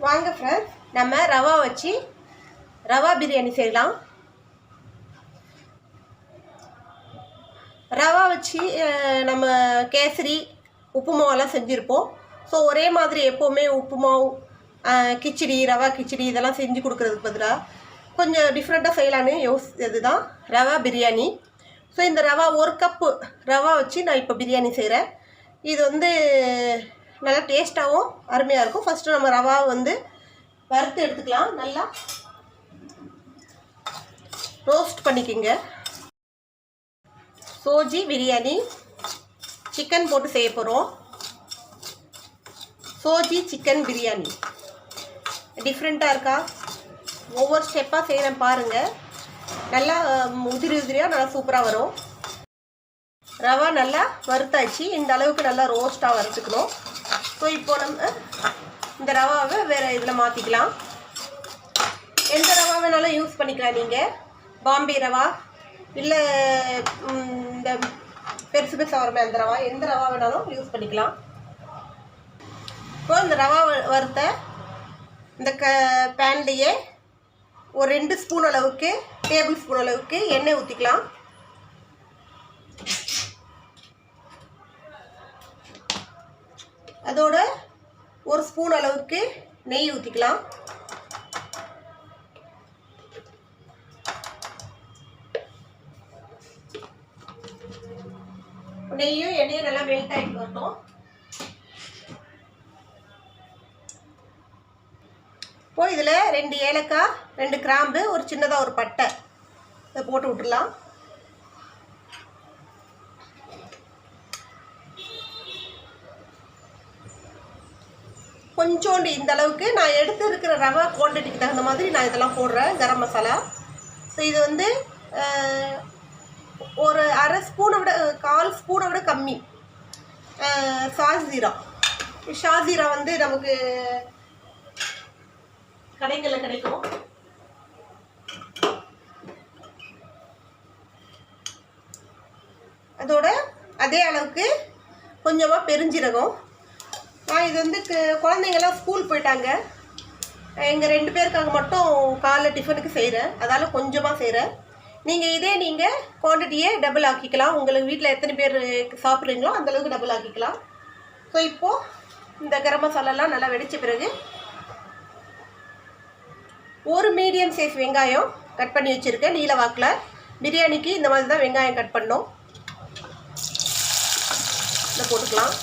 வாங்க ஃப்ரெண்ட்ஸ், நம்ம ரவா வச்சு ரவா பிரியாணி செய்யலாம். ரவா வச்சு நம்ம கேசரி உப்புமாவெல்லாம் செஞ்சுருப்போம். ஸோ ஒரே மாதிரி எப்போவுமே உப்புமாவு கிச்சடி ரவா கிச்சடி இதெல்லாம் செஞ்சு கொடுக்குறதுக்கு பதிலாக கொஞ்சம் டிஃப்ரெண்ட்டாக செய்யலான்னு யோசிச்சது தான் ரவா பிரியாணி. ஸோ இந்த ரவா 1 கப்பு ரவா வச்சு நான் இப்போ பிரியாணி செய்கிறேன். இது நல்லா டேஸ்ட்டாகவும் அருமையாக இருக்கும். ஃபஸ்ட்டு நம்ம ரவாவை வறுத்து எடுத்துக்கலாம். நல்லா ரோஸ்ட் பண்ணிக்கோங்க. சோஜி பிரியாணி சிக்கன் போட்டு செய்ய போகிறோம். சோஜி சிக்கன் பிரியாணி டிஃப்ரெண்ட்டாக இருக்கா? ஒவ்வொரு ஸ்டெப்பாக செய்கிறேன் பாருங்கள். நல்லா உதிரியாக நல்லா சூப்பராக வரும். ரவா நல்லா வறுத்தாச்சு. இந்த அளவுக்கு நல்லா ரோஸ்ட்டாக வறுத்துக்கணும். ஸோ இப்போ நம்ம இந்த ரவாவை வேறு இதில் மாற்றிக்கலாம். எந்த ரவா வேணாலும் யூஸ் பண்ணிக்கலாம். நீங்கள் பாம்பே ரவா இல்லை இந்த பெருசு பெருசாக வருமே அந்த ரவா, எந்த ரவா வேணாலும் யூஸ் பண்ணிக்கலாம். இப்போ இந்த ரவா வறுத்த இந்த பேன்லேயே ஒரு 2 ஸ்பூன் அளவுக்கு டேபிள் ஸ்பூன் அளவுக்கு எண்ணெய் ஊற்றிக்கலாம். அதோட 1 ஸ்பூன் அளவுக்கு நெய் ஊற்றிக்கலாம். நெய்யும் எண்ணெயும் நல்லா மெல்ட் ஆகிட்டு வரட்டும். இப்போ இதில் 2 ஏலக்காய், 2 கிராம்பு, ஒரு சின்னதாக ஒரு பட்டை இதை போட்டு விட்டுடலாம். கொஞ்சோண்டு இந்த அளவுக்கு நான் எடுத்து இருக்கிற ரவா குவான்டிட்டிக்கு தகுந்த மாதிரி நான் இதெல்லாம் போடுறேன். கரம் மசாலா. ஸோ இது ஒரு அரை ஸ்பூனை விட 1/4 ஸ்பூனை விட கம்மி ஷாஜீரா. ஷாஜீரா நமக்கு கடைகளில் கிடைக்கும். அதோட அதே அளவுக்கு கொஞ்சமாக பெருஞ்சீரகம். நான் இது குழந்தைங்கள்லாம் ஸ்கூல் போயிட்டாங்க. எங்கள் 2 பேருக்காக மட்டும் காலைல டிஃபனுக்கு செய்கிறேன். அதால் கொஞ்சமாக செய்கிறேன். நீங்கள் குவான்டிட்டியை டபுள் ஆக்கிக்கலாம். உங்களுக்கு வீட்டில் எத்தனை பேர் சாப்பிட்றீங்களோ அந்தளவுக்கு டபுள் ஆக்கிக்கலாம். ஸோ இப்போது இந்த கரம் மசாலாலாம் நல்லா வெடித்த பிறகு ஒரு மீடியம் சைஸ் வெங்காயம் கட் பண்ணி வச்சுருக்கேன். நீல வாக்கில் பிரியாணிக்கு இந்த மாதிரி தான் வெங்காயம் கட் பண்ணோம். இதை போட்டுக்கலாம்.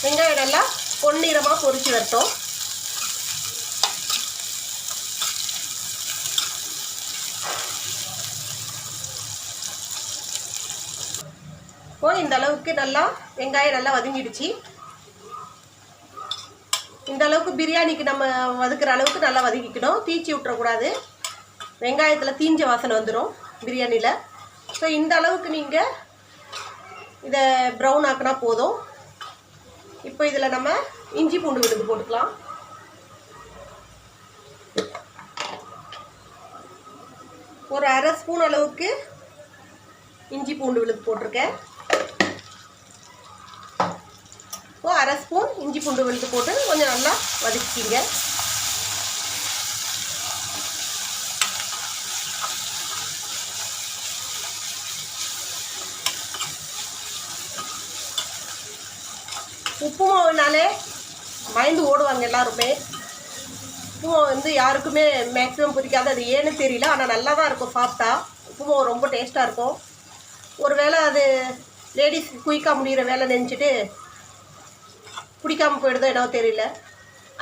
வெங்காயம் நல்லா பொன்னிறமாக பொரிச்சு வரட்டும். இப்போ இந்த அளவுக்கு நல்லா வெங்காயம் நல்லா வதங்கிடுச்சு. இந்த அளவுக்கு பிரியாணிக்கு நம்ம வதக்குற அளவுக்கு நல்லா வதக்கிக்கணும். தீச்சி விட்டுறக்கூடாது. வெங்காயத்தில் தீஞ்ச வாசனை வந்துடும் பிரியாணியில். ஸோ இந்த அளவுக்கு நீங்கள் இதை ப்ரௌன் ஆக்கினா போதும். இப்போ இதில் நம்ம இஞ்சி பூண்டு விழுது போட்டுக்கலாம். ஒரு அரை ஸ்பூன் அளவுக்கு இஞ்சி பூண்டு விழுது போட்டிருக்கேன். இப்போ அரை ஸ்பூன் இஞ்சி பூண்டு விழுது போட்டு கொஞ்சம் நல்லா வதக்கிங்க. உப்புமாவுனாலே பயந்து ஓடுவாங்க எல்லாருமே. உப்புமா யாருக்குமே மேக்ஸிமம் பிடிக்காது. அது ஏன்னு தெரியல. ஆனால் நல்லா தான் இருக்கும் சாப்பிட்டா. உப்புமா ரொம்ப டேஸ்ட்டாக இருக்கும். ஒரு வேளை அது லேடிஸ் குயிக்காக முடிகிற வேலை நினச்சிட்டு பிடிக்காமல் போயிடுதோ என்னவோ தெரியல.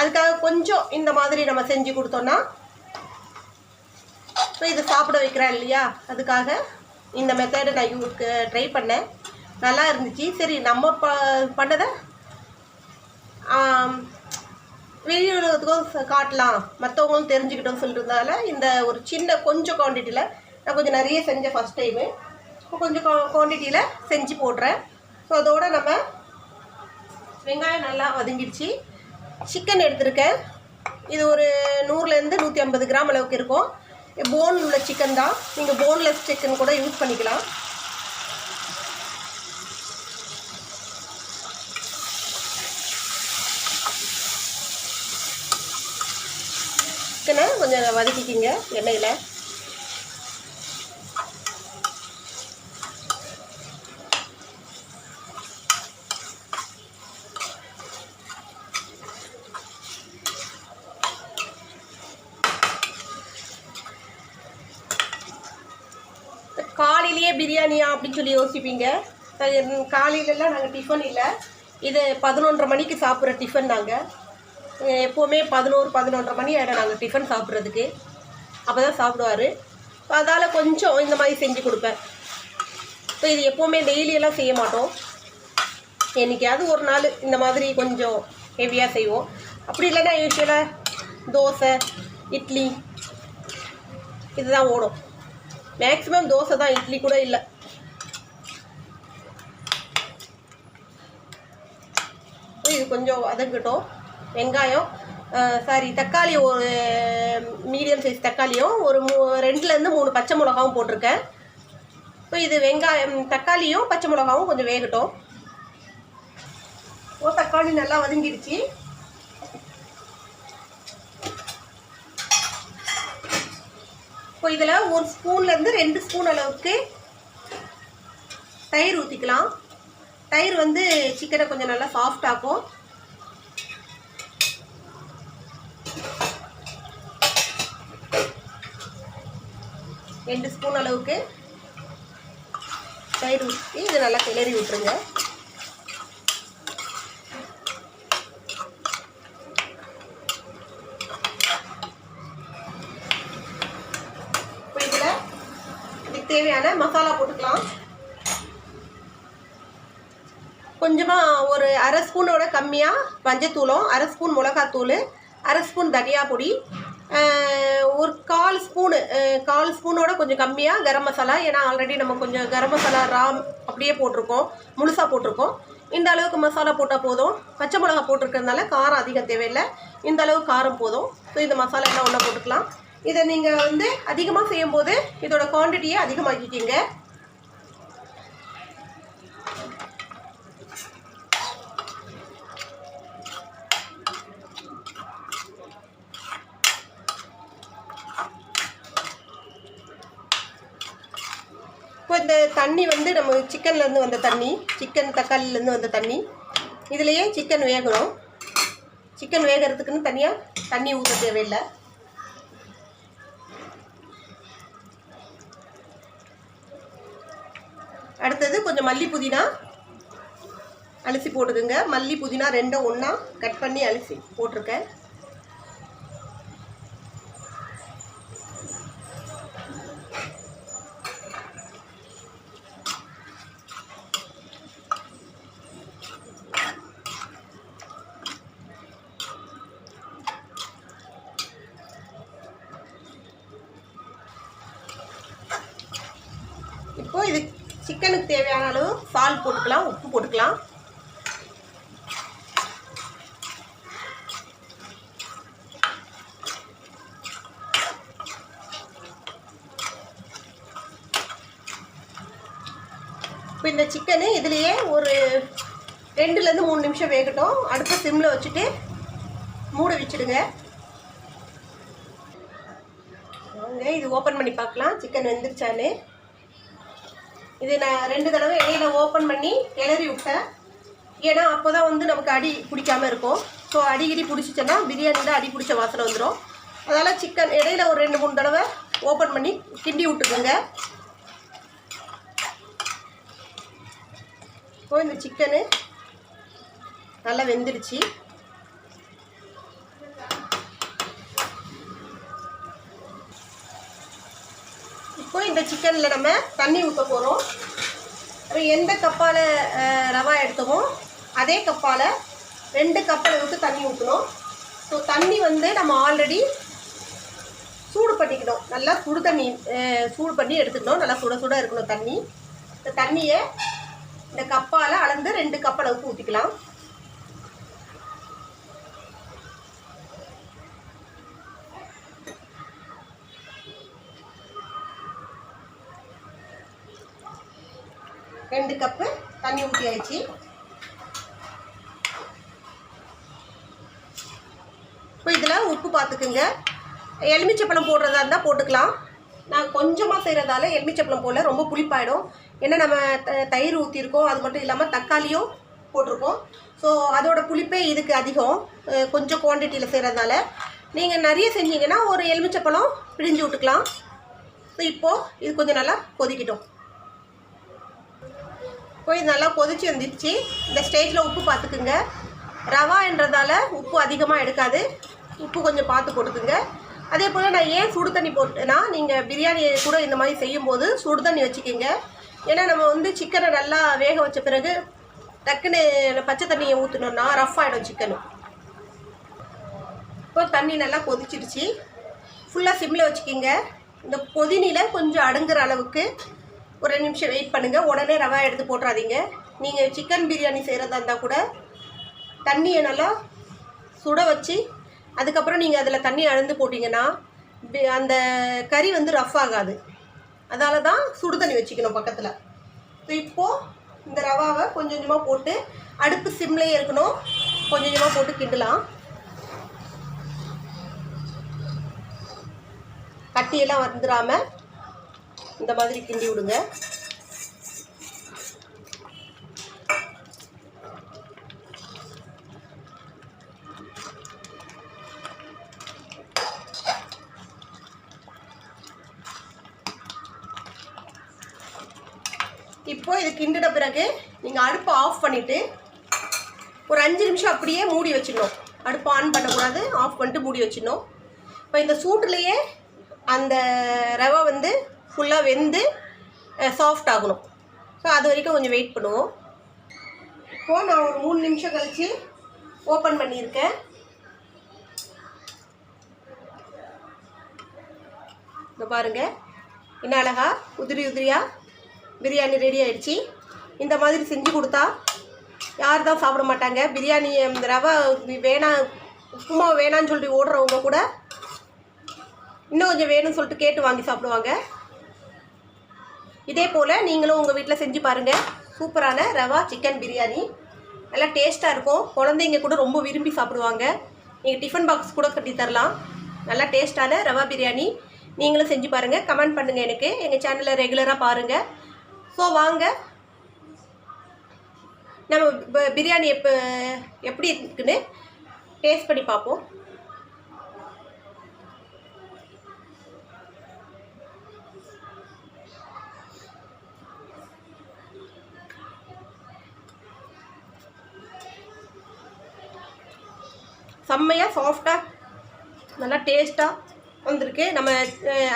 அதுக்காக கொஞ்சம் இந்த மாதிரி நம்ம செஞ்சு கொடுத்தோன்னா ஸோ இதை சாப்பிட வைக்கிறேன் இல்லையா, அதுக்காக இந்த மெத்தடை நான் ட்ரை பண்ணேன். நல்லா இருந்துச்சு. சரி நம்ம பண்ணதை வெளியுலகத்துக்கும் காட்டலாம், மற்றவங்களும் தெரிஞ்சுக்கிட்டோம்னு சொல்கிறதுனால இந்த ஒரு சின்ன கொஞ்சம் குவான்டிட்டியில் நான் கொஞ்சம் நிறைய செஞ்சேன் ஃபஸ்ட் டைமு. இப்போ கொஞ்சம் குவான்டிட்டியில் செஞ்சு போடுறேன். ஸோ அதோடு நம்ம வெங்காயம் நல்லா வதங்கிடுச்சு. சிக்கன் எடுத்திருக்கேன். இது ஒரு 100லேருந்து 150 கிராம் அளவுக்கு இருக்கும். போன் உள்ள சிக்கன் தான். நீங்கள் போன்லெஸ் சிக்கன் கூட யூஸ் பண்ணிக்கலாம். சிக்கனை கொஞ்சம் வதக்கிக்கிங்க எண்ணெயில். காலையிலேயே பிரியாணியா அப்படின்னு சொல்லி யோசிப்பீங்க. காலையிலலாம் நாங்கள் டிஃபன் இல்லை, இது 11:30 மணிக்கு சாப்பிட்ற டிஃபன். நாங்கள் எப்போவுமே 11-11:30 மணி ஆகிடும் நாங்கள் டிஃபன் சாப்பிட்றதுக்கு. அப்போ தான் சாப்பிடுவார். அதால் கொஞ்சம் இந்த மாதிரி செஞ்சு கொடுப்பேன். ஸோ இது எப்போவுமே டெய்லியெல்லாம் செய்ய மாட்டோம், என்றைக்காவது ஒரு நாள் இந்த மாதிரி கொஞ்சம் ஹெவியாக செய்வோம். அப்படி இல்லைன்னா யூஸ்வலாக தோசை, இட்லி இதுதான் ஓடும். மேக்ஸிமம் தோசை தான், இட்லி கூட இல்லை. இது கொஞ்சம் வதங்கட்டும். வெங்காயம் தக்காளி, ஒரு மீடியம் சைஸ் தக்காளியும் ஒரு 2-3 பச்சை மிளகாவும் போட்டிருக்கேன். ஸோ இது வெங்காயம், தக்காளியும் பச்சை மிளகாவும் கொஞ்சம் வேகட்டும். தக்காளி நல்லா வதங்கிடுச்சு. இப்போ இதில் 1 ஸ்பூன்லேருந்து 2 ஸ்பூன் அளவுக்கு தயிர் ஊற்றிக்கலாம். தயிர் வந்து சிக்கனை கொஞ்சம் நல்லா சாஃப்ட் ஆக்கும். ரெண்டு ஸ்பூன் அளவுக்கு தயிர் ஊற்றி இது நல்லா கிளறி விட்டுருங்க. தேவையான மசாலா போட்டுக்கலாம். கொஞ்சமாக ஒரு 1/2 ஸ்பூனோட கம்மியாக மஞ்சத்தூளும், 1/2 ஸ்பூன் மிளகாத்தூள், 1/2 ஸ்பூன் தனியா பொடி, ஒரு 1/4 ஸ்பூனோட கொஞ்சம் கம்மியாக கரம் மசாலா. ஏன்னா ஆல்ரெடி நம்ம கொஞ்சம் கரம் மசாலா அப்படியே போட்டிருக்கோம், முழுசாக போட்டிருக்கோம். இந்த அளவுக்கு மசாலா போட்டால் போதும். பச்சை மிளகா போட்டிருக்கிறதுனால காரம் அதிகம் தேவையில்லை, இந்த அளவு காரம் போதும். ஸோ இந்த மசாலா எல்லாம் ஒன்றா போட்டுக்கலாம். இதை நீங்கள் வந்து அதிகமாக செய்யும்போது இதோட குவான்டிட்டியை அதிகமாக்கிக்கிங்க. இப்போ இந்த தண்ணி வந்து நம்ம சிக்கன்லேருந்து வந்த தண்ணி, சிக்கன் தக்காளிலேருந்து வந்த தண்ணி, இதுலேயே சிக்கன் வேகணும். சிக்கன் வேகிறதுக்குன்னு தனியாக தண்ணி ஊற்ற தேவையில்லை. அடுத்தது கொஞ்சம் மல்லி புதினா அலசி போட்டுக்குங்க. மல்லி புதினா ரெண்டும் ஒன்றா கட் பண்ணி அலசி போட்டிருக்கேன். இப்போ இது சிக்கனுக்கு தேவையான அளவு சால்ட் போட்டுக்கலாம், உப்பு போட்டுக்கலாம். இப்போ இந்த சிக்கனு இதுலேயே ஒரு 2-3 நிமிஷம் வேகட்டும். அடுத்த சிம்மில் வச்சுட்டு மூட வச்சுடுங்க. இது ஓப்பன் பண்ணி பார்க்கலாம் சிக்கன் வெந்துருச்சான்னு. இது நான் 2 தடவை இடையில ஓப்பன் பண்ணி கிளறி விட்டேன். ஏன்னா அப்போ தான் வந்து நமக்கு அடி பிடிக்காமல் இருக்கும். ஸோ அடிக்கடி பிடிச்சிச்சேன்னா பிரியாணியில் அடி பிடிச்ச வாசனை வந்துடும். அதனால் சிக்கன் இடையில ஒரு 2-3 தடவை ஓப்பன் பண்ணி கிண்டி விட்டுக்குங்க. இப்போ இந்த சிக்கனு நல்லா வெந்துடுச்சு. இப்போ இந்த சிக்கனில் நம்ம தண்ணி ஊற்ற போகிறோம். எந்த கப்பால் ரவா எடுத்தோமோ அதே கப்பால் 2 கப் அளவுக்கு தண்ணி ஊற்றணும். ஸோ தண்ணி வந்து நம்ம ஆல்ரெடி சூடு பண்ணிக்கணும். நல்லா சுடு தண்ணி சூடு பண்ணி எடுத்துக்கணும். நல்லா சுட சுட இருக்கணும் தண்ணி. இந்த தண்ணியை இந்த கப்பால் அளந்து 2 கப் அளவுக்கு ஊற்றிக்கலாம். ரெண்டு கப்பு தண்ணி ஊற்றியாச்சு. இப்போ இதில் உப்பு பார்த்துக்குங்க. எலுமிச்சப்பழம் போடுறதா இருந்தால் போட்டுக்கலாம். நான் கொஞ்சமாக செய்கிறதால எலுமிச்சப்பழம் போல் ரொம்ப புளிப்பாயிடும். ஏன்னா நம்ம தயிர் ஊற்றிருக்கோம், அது மட்டும் இல்லாமல் தக்காளியும் போட்டிருக்கோம். ஸோ அதோட புளிப்பே இதுக்கு அதிகம், கொஞ்சம் குவான்டிட்டியில் செய்கிறதால. நீங்கள் நிறைய செஞ்சீங்கன்னா ஒரு எலுமிச்சப்பழம் பிழிஞ்சு விட்டுக்கலாம். ஸோ இப்போது இது கொஞ்சம் நல்லா கொதிக்கிட்டோம். இப்போ இது நல்லா கொதிச்சு வந்துடுச்சு. இந்த ஸ்டேஜில் உப்பு பார்த்துக்குங்க. ரவான்றதால உப்பு அதிகமாக எடுக்காது, உப்பு கொஞ்சம் பார்த்து போட்டுக்குங்க. அதே போல் நான் ஏன் சுடு தண்ணி போட்டேன்னா, நீங்கள் பிரியாணி கூட இந்த மாதிரி செய்யும்போது சுடு தண்ணி வச்சுக்கிங்க. ஏன்னா நம்ம வந்து சிக்கனை நல்லா வேக வச்ச பிறகு டக்குன்னு பச்சை தண்ணியை ஊற்றினோன்னா ரஃப் ஆகிடும் சிக்கனு. இப்போ தண்ணி நல்லா கொதிச்சிடுச்சு. ஃபுல்லாக சிம்மில் வச்சுக்கிங்க. இந்த கொதினியில் கொஞ்சம் அடுங்குற அளவுக்கு ஒரு 2 நிமிஷம் வெயிட் பண்ணுங்கள். உடனே ரவா எடுத்து போட்டுறாதீங்க. நீங்கள் சிக்கன் பிரியாணி செய்கிறதா இருந்தால் கூட தண்ணியை நல்லா சுட வச்சு அதுக்கப்புறம் நீங்கள் அதில் தண்ணி அளந்து போட்டிங்கன்னா அந்த கறி வந்து ரஃப் ஆகாது. அதால தான் சுடு தண்ணி வச்சுக்கணும் பக்கத்தில். ஸோ இப்போது இந்த ரவாவை கொஞ்சம் கொஞ்சமாக போட்டு, அடுப்பு சிம்லேயே இருக்கணும், கொஞ்சம் கொஞ்சமாக போட்டு கிண்டலாம். கட்டியெல்லாம் வந்துடாமல் இந்த மாதிரி கிண்டி விடுங்க. இப்போ இது கிண்டின பிறகு நீங்கள் அடுப்பை ஆஃப் பண்ணிவிட்டு ஒரு 5 நிமிஷம் அப்படியே மூடி வச்சிடணும். அடுப்பை ஆன் பண்ணக்கூடாது, ஆஃப் பண்ணிட்டு மூடி வச்சிடணும். இப்போ இந்த சூட்டுலேயே அந்த ரவை வந்து ஃபுல்லாக வெந்து சாஃப்ட் ஆகணும். ஸோ அது வரைக்கும் கொஞ்சம் வெயிட் பண்ணுவோம். இப்போது நான் ஒரு 3 நிமிஷம் கழித்து ஓப்பன் பண்ணியிருக்கேன். இப்போ பாருங்கள், என்ன அழகா உதிரி உதிரியாக பிரியாணி ரெடி ஆகிடுச்சி. இந்த மாதிரி செஞ்சு கொடுத்தா யார் தான் சாப்பிட மாட்டாங்க. பிரியாணி ரவை வேணாம், உப்புமா வேணான்னு சொல்லிட்டு ஓடுறவங்க கூட இன்னும் கொஞ்சம் வேணும்னு சொல்லிட்டு கேட்டு வாங்கி சாப்பிடுவாங்க. இதே போல் நீங்களும் உங்கள் வீட்டில் செஞ்சு பாருங்கள். சூப்பரான ரவா சிக்கன் பிரியாணி நல்லா டேஸ்ட்டாக இருக்கும். குழந்தைங்க கூட ரொம்ப விரும்பி சாப்பிடுவாங்க. நீங்கள் டிஃபன் பாக்ஸ் கூட கட்டி தரலாம். நல்லா டேஸ்ட்டான ரவா பிரியாணி நீங்களும் செஞ்சு பாருங்கள். கமெண்ட் பண்ணுங்கள் எனக்கு. எங்கள் சேனலை ரெகுலராக பாருங்கள். ஸோ வாங்க நம்ம பிரியாணி எப்படி இருக்குன்னு டேஸ்ட் பண்ணி பார்ப்போம். செம்மையாக சாஃப்டாக நல்லா டேஸ்ட்டாக வந்திருக்கு. நம்ம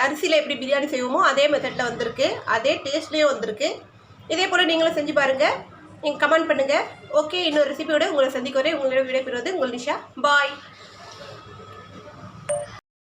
அரிசியில் எப்படி பிரியாணி செய்வோமோ அதே மெத்தடில் வந்திருக்கு, அதே டேஸ்ட்லேயும் வந்திருக்கு. இதே போல் நீங்களும் செஞ்சு பாருங்கள், நீங்கள் கமெண்ட் பண்ணுங்கள். ஓகே, இன்னொரு ரெசிபியோட உங்களை சந்திக்க வரேன். உங்களோட விடைபெறுவது உங்கள் நிஷா. பாய்.